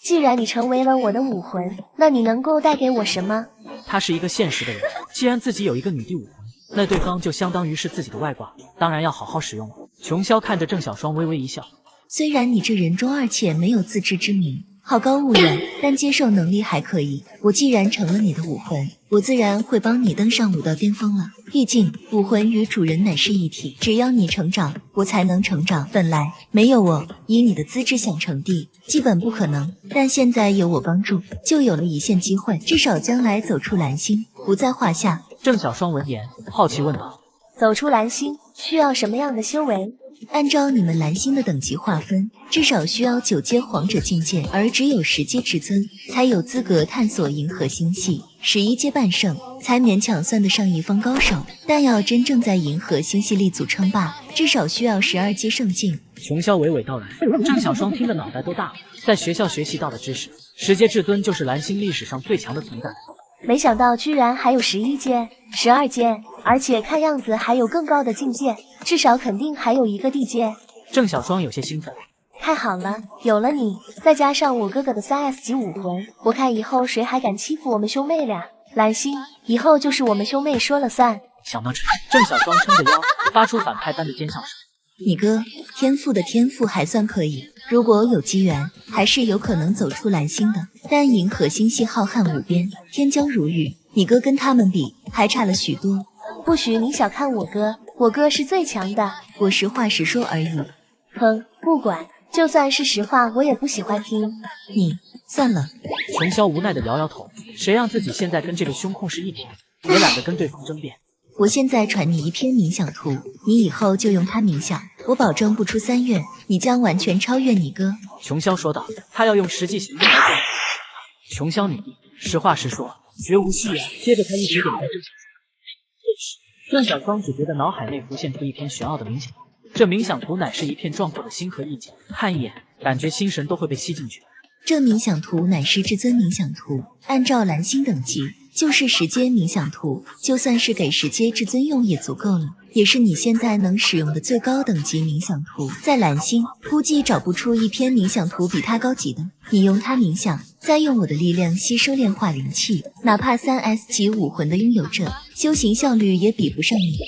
既然你成为了我的武魂，那你能够带给我什么？他是一个现实的人，既然自己有一个女帝武魂，那对方就相当于是自己的外挂，当然要好好使用了。琼霄看着郑小双微微一笑，虽然你这人中二且没有自知之明，好高骛远，但接受能力还可以。我既然成了你的武魂，我自然会帮你登上武道巅峰了。毕竟武魂与主人乃是一体，只要你成长，我才能成长。本来没有我，以你的资质想成帝，基本不可能。但现在有我帮助，就有了一线机会，至少将来走出蓝星不在话下。郑小双闻言，好奇问道：走出蓝星需要什么样的修为？按照你们蓝星的等级划分，至少需要9阶皇者境界，而只有10阶至尊才有资格探索银河星系，11阶半圣才勉强算得上一方高手。但要真正在银河星系立足称霸，至少需要12阶圣境。琼霄娓娓道来，郑小双听得脑袋都大了。在学校学习到的知识，10阶至尊就是蓝星历史上最强的存在。没想到居然还有11阶、12阶，而且看样子还有更高的境界，至少肯定还有一个地阶。郑小双有些兴奋，太好了，有了你，再加上我哥哥的3S 级武魂，我看以后谁还敢欺负我们兄妹俩？蓝星以后就是我们兄妹说了算。想到这，郑小双撑着腰，发出反派般的尖笑声。你哥天赋的天赋还算可以，如果有机缘，还是有可能走出蓝星的。但银河星系浩瀚无边，天将如玉，你哥跟他们比还差了许多。不许你小看我哥，我哥是最强的。我实话实说而已。不管，就算是实话，我也不喜欢听。你算了。琼霄无奈的摇摇头，谁让自己现在跟这个胸控是一体，也懒得跟对方争辩。我现在传你一篇冥想图，你以后就用它冥想，我保证不出3月，你将完全超越你哥。琼霄说道，他要用实际行动来证明。琼霄女帝，实话实说，绝无戏言。接着他一直点在郑小双只觉得脑海内浮现出一篇玄奥的冥想图，这冥想图乃是一片壮阔的星河意境，看一眼，感觉心神都会被吸进去。这冥想图乃是至尊冥想图，按照蓝星等级，就是10阶冥想图，就算是给10阶至尊用也足够了，也是你现在能使用的最高等级冥想图。在蓝星，估计找不出一篇冥想图比它高级的。你用它冥想，再用我的力量吸收炼化灵气，哪怕3S 级武魂的拥有者，修行效率也比不上你。